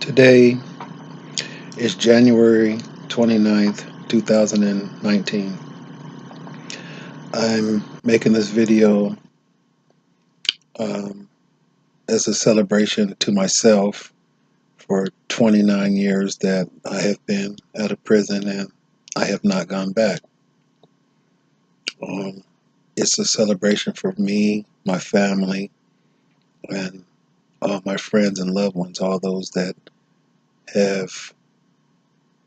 Today is January 29th, 2019. I'm making this video um, as a celebration to myself for 29 years that I have been out of prison and I have not gone back. Um, it's a celebration for me, my family, and all my friends and loved ones, all those that have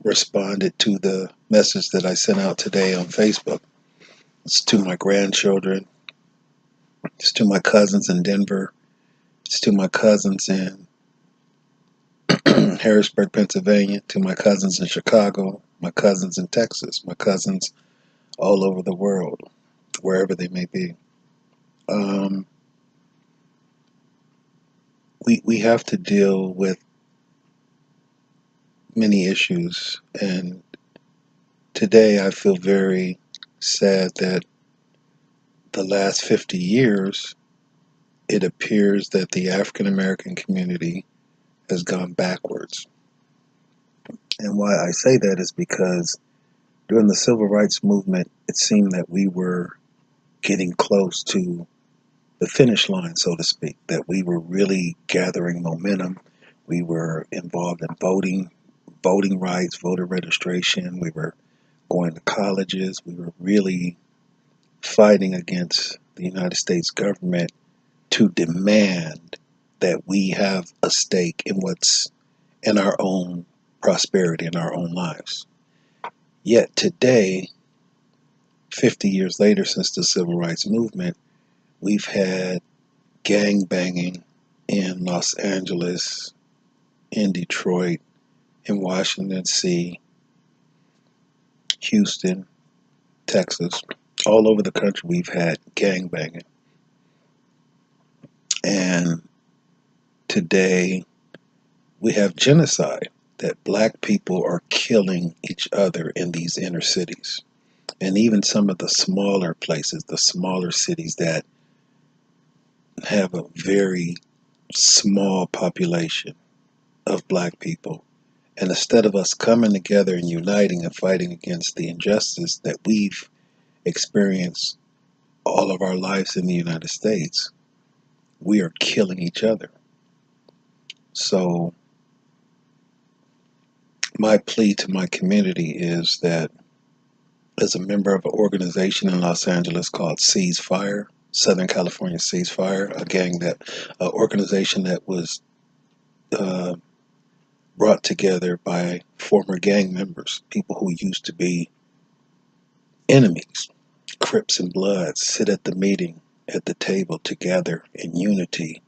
responded to the message that I sent out today on Facebook. It's to my grandchildren. It's to my cousins in Denver. It's to my cousins in Harrisburg, Pennsylvania. To my cousins in Chicago. My cousins in Texas. My cousins all over the world, wherever they may be. Um, we have to deal with many issues, and today I feel very sad that the last 50 years it appears that the African American community has gone backwards. And why I say that is because during the civil rights movement, it seemed that we were getting close to the finish line, so to speak, that we were really gathering momentum. We were involved in voting rights, voter registration. We were going to colleges. We were really fighting against the United States government to demand that we have a stake in what's in our own prosperity, in our own lives. Yet today, 50 years later since the civil rights movement, we've had gang banging in Los Angeles, in Detroit, in Washington, D.C., Houston, Texas. All over the country, we've had gang banging. And today, we have genocide, that black people are killing each other in these inner cities. And even some of the smaller places, the smaller cities that have a very small population of black people. And instead of us coming together and uniting and fighting against the injustice that we've experienced all of our lives in the United States, we are killing each other. So my plea to my community is that as a member of an organization in Los Angeles called Ceasefire, Southern California Ceasefire, an organization that was uh, brought together by former gang members, people who used to be enemies, Crips and Bloods, sit at the meeting, at the table together in unity.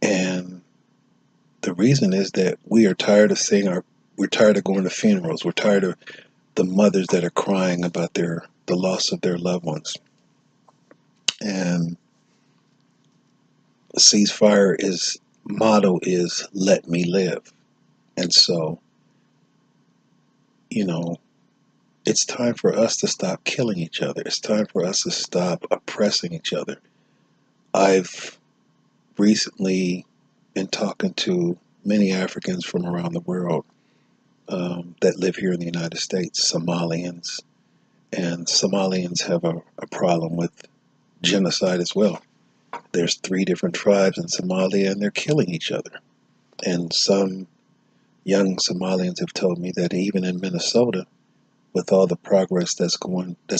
And the reason is that we are tired of we're tired of going to funerals. We're tired of the mothers that are crying about the loss of their loved ones. And ceasefire is motto is let me live. And so, you know, it's time for us to stop killing each other. It's time for us to stop oppressing each other. I've recently been talking to many Africans from around the world that live here in the United States, Somalians, and Somalians have a problem with genocide as well. There's 3 different tribes in Somalia, and they're killing each other. And some young Somalians have told me that even in Minnesota, with all the progress that's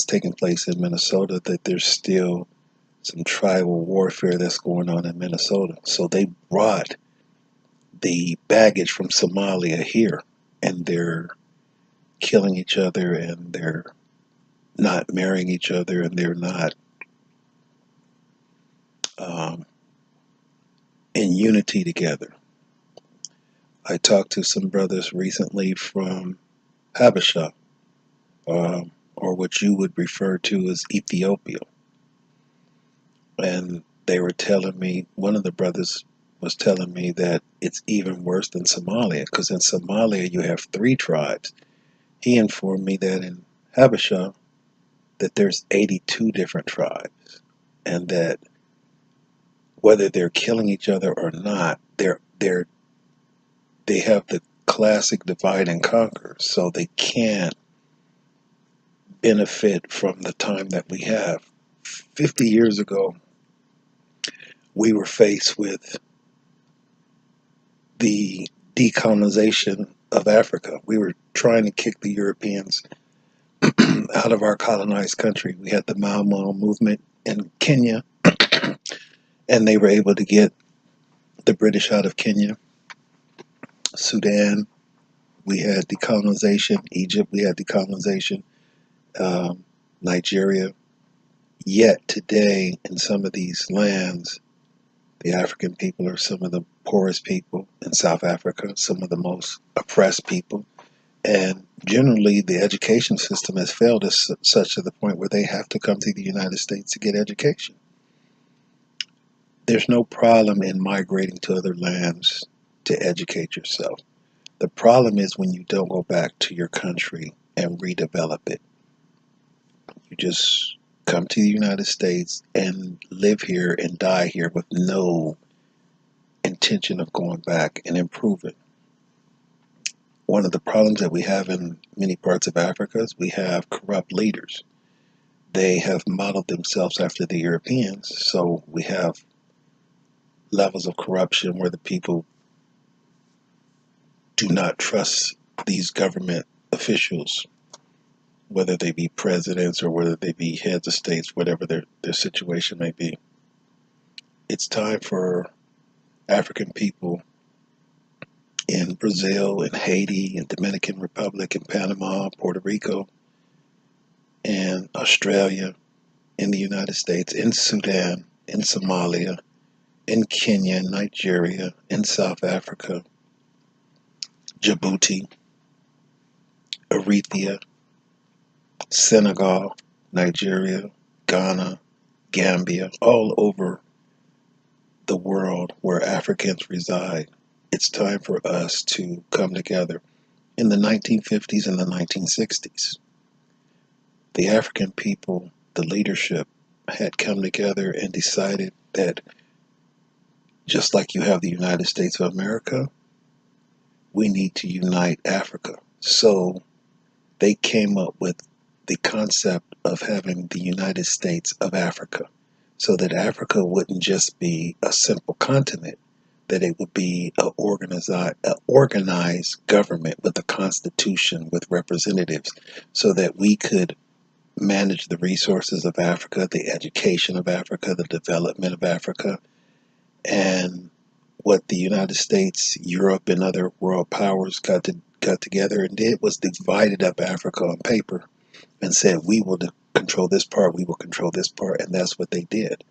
taking place in Minnesota, that there's still some tribal warfare that's going on in Minnesota. So they brought the baggage from Somalia here, and they're killing each other, and they're not marrying each other, and they're not um, in unity together. I talked to some brothers recently from Habesha, or what you would refer to as Ethiopia. And they were telling me, one of the brothers was telling me that it's even worse than Somalia, because in Somalia you have 3 tribes. He informed me that in Habesha that there's 82 different tribes, and that whether they're killing each other or not, they're they have the classic divide and conquer, so they can't benefit from the time that we have. 50 years ago, we were faced with the decolonization of Africa. We were trying to kick the Europeans out of our colonized country. We had the Mau Mau movement in Kenya, and they were able to get the British out of Kenya. Sudan, we had decolonization. Egypt, we had decolonization. Um, Nigeria. Yet today, in some of these lands, the African people are some of the poorest people in South Africa, some of the most oppressed people. And generally, the education system has failed us such to the point where they have to come to the United States to get education. There's no problem in migrating to other lands to educate yourself. The problem is when you don't go back to your country and redevelop it. You just come to the United States and live here and die here with no intention of going back and improving. One of the problems that we have in many parts of Africa is we have corrupt leaders. They have modeled themselves after the Europeans, so we have levels of corruption where the people do not trust these government officials, whether they be presidents or whether they be heads of states, whatever their situation may be. It's time for African people in Brazil, in Haiti, in Dominican Republic, in Panama, Puerto Rico, and Australia, in the United States, in Sudan, in Somalia, in Kenya, Nigeria, in South Africa, Djibouti, Eritrea, Senegal, Nigeria, Ghana, Gambia, all over the world where Africans reside. It's time for us to come together. In the 1950s and the 1960s, the African people, the leadership, had come together and decided that just like you have the United States of America, we need to unite Africa. So they came up with the concept of having the United States of Africa, so that Africa wouldn't just be a simple continent, that it would be a organized government with a constitution, with representatives, so that we could manage the resources of Africa, the education of Africa, the development of Africa. And what the United States, Europe, and other world powers got together and did was divided up Africa on paper and said, we will control this part, we will control this part, and that's what they did.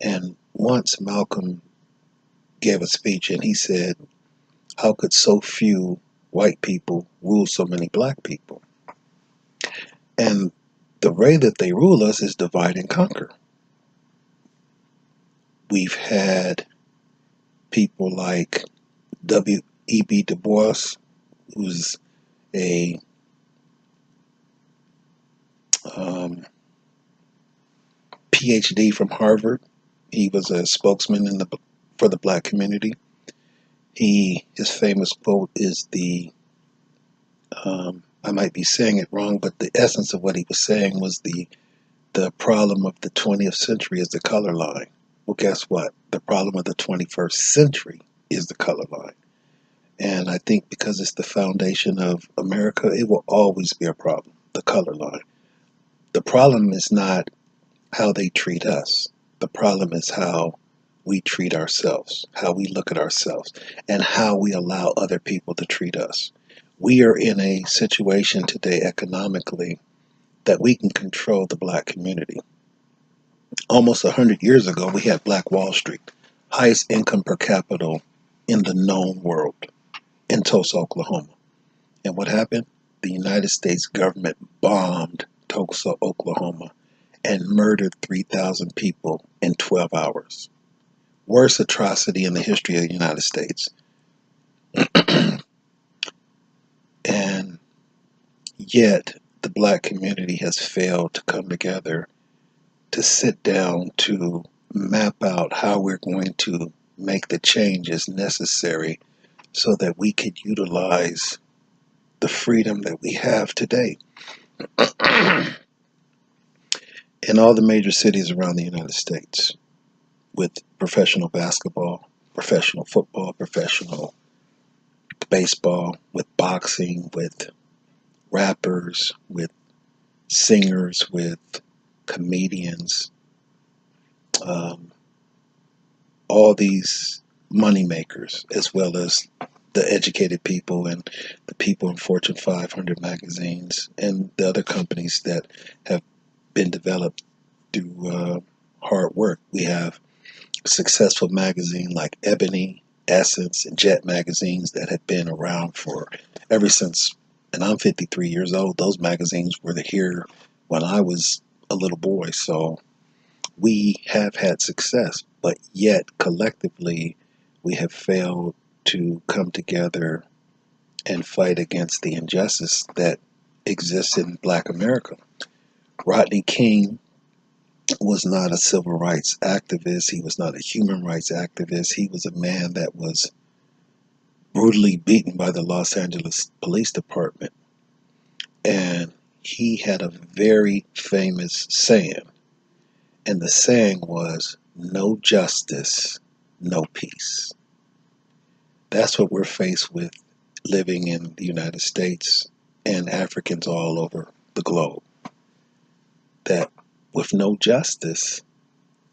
And once Malcolm gave a speech and he said, how could so few white people rule so many black people? And the way that they rule us is divide and conquer. We've had people like W.E.B. Du Bois, who's a PhD from Harvard. He was a spokesman for the black community. His famous quote is I might be saying it wrong, but the essence of what he was saying was the problem of the 20th century is the color line. Well, guess what? The problem of the 21st century is the color line. And I think because it's the foundation of America, it will always be a problem, the color line. The problem is not how they treat us. The problem is how we treat ourselves, how we look at ourselves, and how we allow other people to treat us. We are in a situation today economically that we can control the black community. Almost 100 years ago, we had Black Wall Street, highest income per capita in the known world, in Tulsa, Oklahoma. And what happened? The United States government bombed Tulsa, Oklahoma, and murdered 3,000 people in 12 hours. Worst atrocity in the history of the United States. And yet, the black community has failed to come together to sit down to map out how we're going to make the changes necessary so that we could utilize the freedom that we have today in all the major cities around the United States with professional basketball, professional football, professional baseball, with boxing, with rappers, with singers, with comedians, um, all these money makers, as well as the educated people and the people in Fortune 500 magazines and the other companies that have been developed through hard work. We have a successful magazine like Ebony, Essence, and Jet magazines that have been around for ever since, and I'm 53 years old. Those magazines were here when I was a little boy. So we have had success, but yet collectively we have failed to come together and fight against the injustice that exists in Black America. Rodney King was not a civil rights activist. He was not a human rights activist. He was a man that was brutally beaten by the Los Angeles Police Department. And he had a very famous saying. And the saying was, no justice, no peace. That's what we're faced with living in the United States and Africans all over the globe. That with no justice,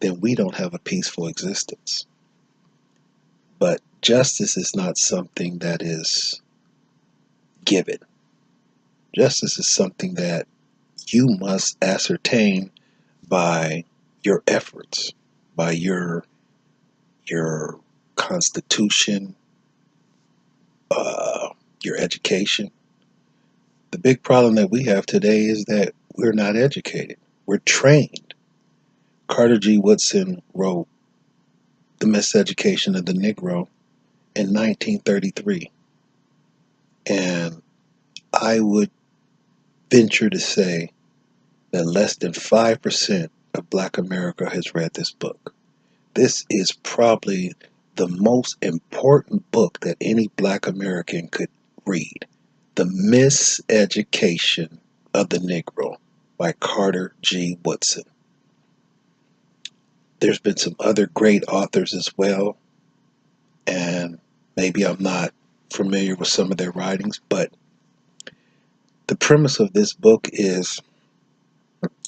then we don't have a peaceful existence. But justice is not something that is given. Justice is something that you must ascertain by your efforts, by your constitution, your education. The big problem that we have today is that we're not educated. We're trained. Carter G. Woodson wrote The Miseducation of the Negro in 1933. And I would venture to say that less than 5% of Black America has read this book. This is probably the most important book that any Black American could read. The Miseducation of the Negro by Carter G. Woodson. There's been some other great authors as well, and maybe I'm not familiar with some of their writings, but the premise of this book is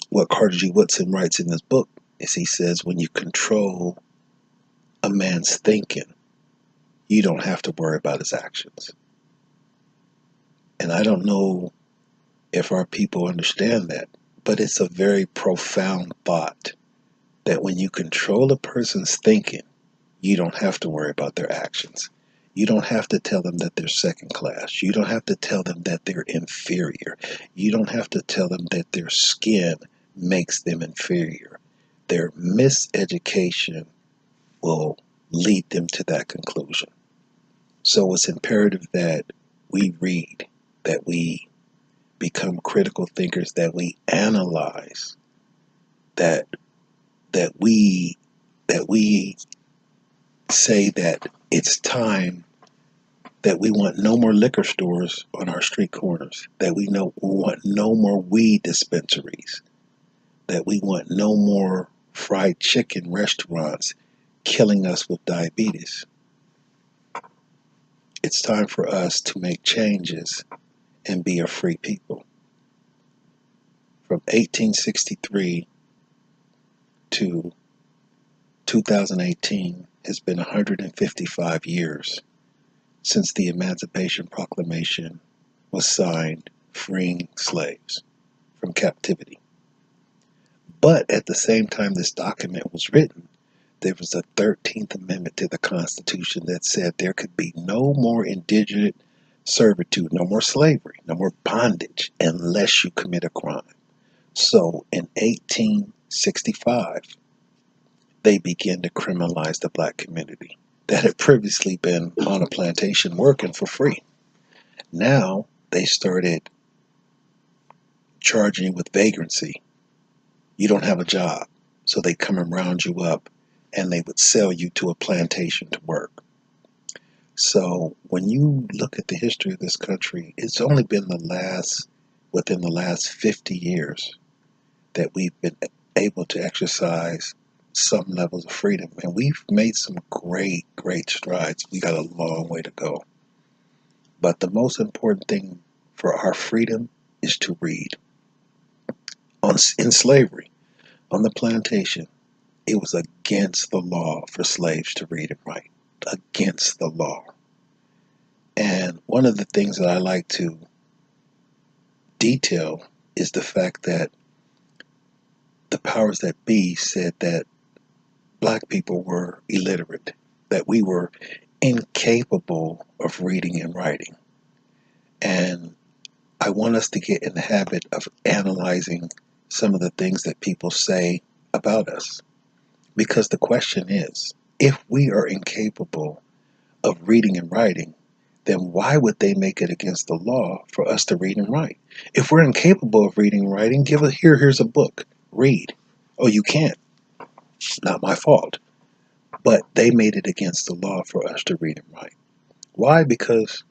what Carter G. Woodson writes in this book is he says when you control a man's thinking, you don't have to worry about his actions. And I don't know if our people understand that, but it's a very profound thought that when you control a person's thinking, you don't have to worry about their actions. You don't have to tell them that they're second class. You don't have to tell them that they're inferior. You don't have to tell them that their skin makes them inferior. Their miseducation will lead them to that conclusion. So it's imperative that we read, that we become critical thinkers, that we analyze, that we say that it's time, that we want no more liquor stores on our street corners, that we want no more weed dispensaries, that we want no more fried chicken restaurants killing us with diabetes. It's time for us to make changes and be a free people. From 1863 to 2018 has been 155 years since the Emancipation Proclamation was signed, freeing slaves from captivity. But at the same time this document was written, there was a 13th Amendment to the Constitution that said there could be no more indigent servitude, no more slavery, no more bondage unless you commit a crime. So in 1865, they began to criminalize the Black community that had previously been on a plantation working for free. Now they started charging you with vagrancy. You don't have a job, so they come and round you up and they would sell you to a plantation to work. So when you look at the history of this country, it's only been within the last 50 years that we've been able to exercise some levels of freedom. And we've made some great, great strides. We got a long way to go. But the most important thing for our freedom is to read. In slavery, on the plantation, it was against the law for slaves to read and write. Against the law. And one of the things that I like to detail is the fact that the powers that be said that black people were illiterate, that we were incapable of reading and writing. And I want us to get in the habit of analyzing some of the things that people say about us. Because the question is, if we are incapable of reading and writing, then why would they make it against the law for us to read and write? If we're incapable of reading and writing, here's a book. Read. Oh, you can't. Not my fault. But they made it against the law for us to read and write. Why? Because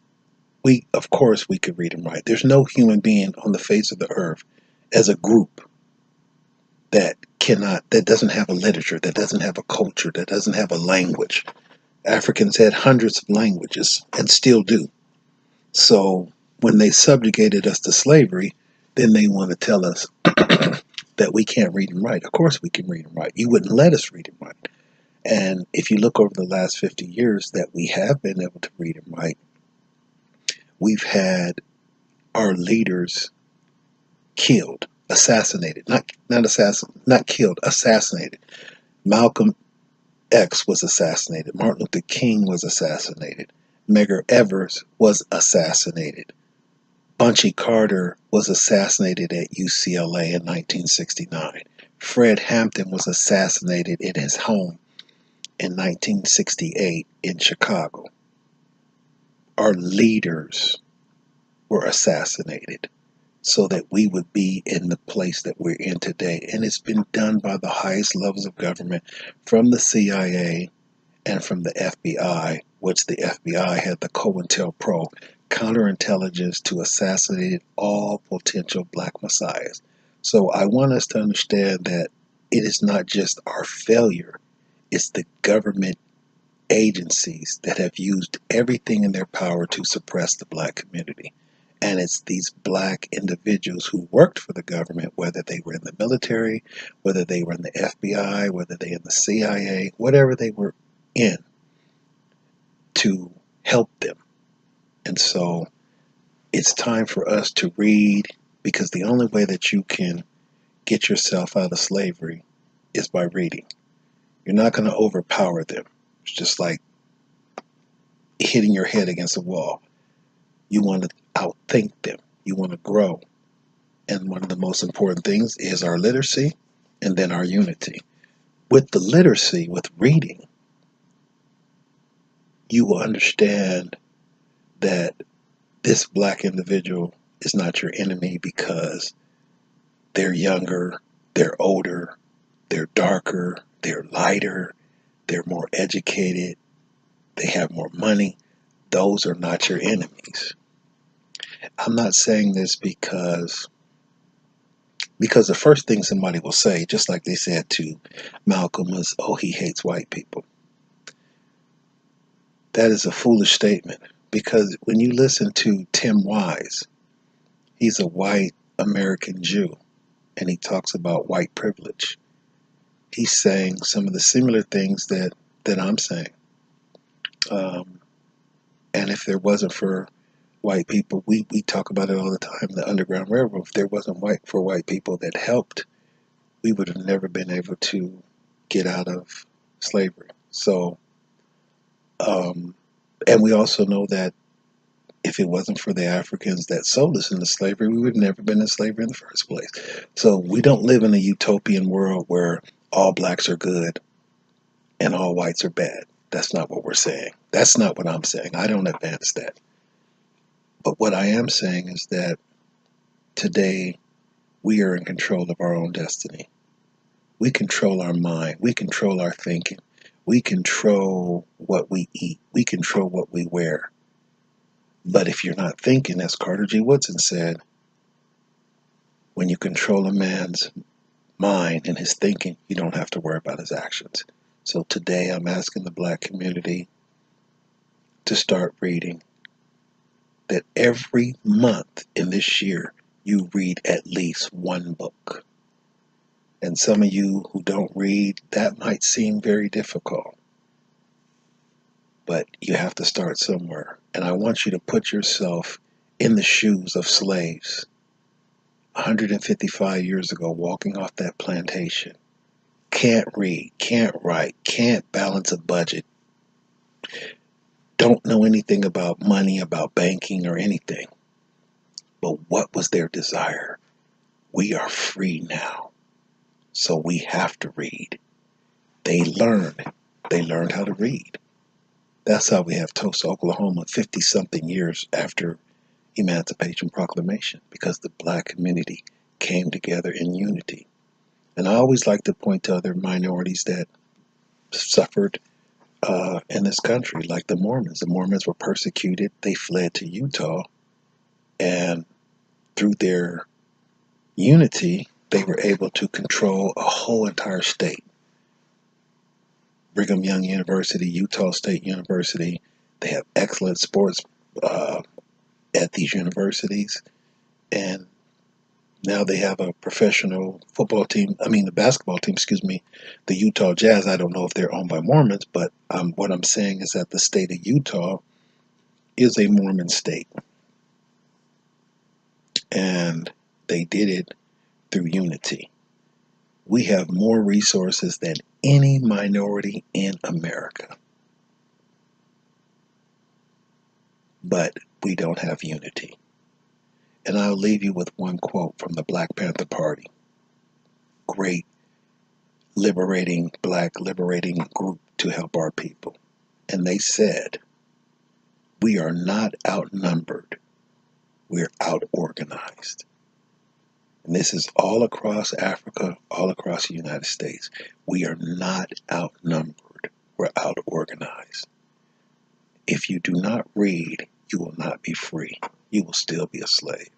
of course we could read and write. There's no human being on the face of the earth as a group that doesn't have a literature, that doesn't have a culture, that doesn't have a language. Africans had hundreds of languages and still do. So when they subjugated us to slavery, then they want to tell us that we can't read and write. Of course we can read and write. You wouldn't let us read and write. And if you look over the last 50 years that we have been able to read and write, we've had our leaders killed, assassinated, not killed, assassinated. Malcolm X was assassinated. Martin Luther King was assassinated. Medgar Evers was assassinated. Bunchy Carter was assassinated at UCLA in 1969. Fred Hampton was assassinated in his home in 1968 in Chicago. Our leaders were assassinated so that we would be in the place that we're in today. And it's been done by the highest levels of government, from the CIA and from the FBI, which the FBI had the COINTELPRO counterintelligence to assassinate all potential black messiahs. So I want us to understand that it is not just our failure, it's the government agencies that have used everything in their power to suppress the black community. And it's these black individuals who worked for the government, whether they were in the military, whether they were in the FBI, whether they were in the CIA, whatever they were in, to help them. And so it's time for us to read, because the only way that you can get yourself out of slavery is by reading. You're not going to overpower them. It's just like hitting your head against a wall. You want to outthink them. You want to grow. And one of the most important things is our literacy and then our unity. With the literacy, with reading, you will understand that this black individual is not your enemy because they're younger, they're older, they're darker, they're lighter, they're more educated, they have more money. Those are not your enemies. I'm not saying this because the first thing somebody will say, just like they said to Malcolm, was, oh, he hates white people. That is a foolish statement, because when you listen to Tim Wise, he's a white American Jew, and he talks about white privilege. He's saying some of the similar things that I'm saying. And if there wasn't for white people, we talk about it all the time, the Underground Railroad. If there wasn't for white people that helped, we would have never been able to get out of slavery. So, and we also know that if it wasn't for the Africans that sold us into slavery, we would have never been in slavery in the first place. So we don't live in a utopian world where all blacks are good and all whites are bad. That's not what we're saying. That's not what I'm saying. I don't advance that. But what I am saying is that today we are in control of our own destiny. We control our mind. We control our thinking. We control what we eat. We control what we wear. But if you're not thinking, as Carter G. Woodson said, when you control a man's mind and his thinking, you don't have to worry about his actions. So today I'm asking the black community to start reading, that every month in this year you read at least one book. And some of you who don't read, that might seem very difficult, but you have to start somewhere. And I want you to put yourself in the shoes of slaves 155 years ago, walking off that plantation. Can't read, can't write, can't balance a budget, don't know anything about money, about banking or anything. But what was their desire? We are free now, so we have to read. They learned how to read. That's how we have Tulsa, Oklahoma 50-something years after Emancipation Proclamation, because the black community came together in unity. And I always like to point to other minorities that suffered in this country, like the Mormons. The Mormons were persecuted. They fled to Utah, and through their unity, they were able to control a whole entire state. Brigham Young University, Utah State University, they have excellent sports at these universities, and now they have a professional football team. I mean, the basketball team, excuse me, the Utah Jazz. I don't know if they're owned by Mormons, but what I'm saying is that the state of Utah is a Mormon state, and they did it through unity. We have more resources than any minority in America, but we don't have unity. And I'll leave you with one quote from the Black Panther Party, great black liberating group to help our people. And they said, "We are not outnumbered, we're out-organized." And this is all across Africa, all across the United States. We are not outnumbered, we're out-organized. If you do not read, you will not be free. You will still be a slave.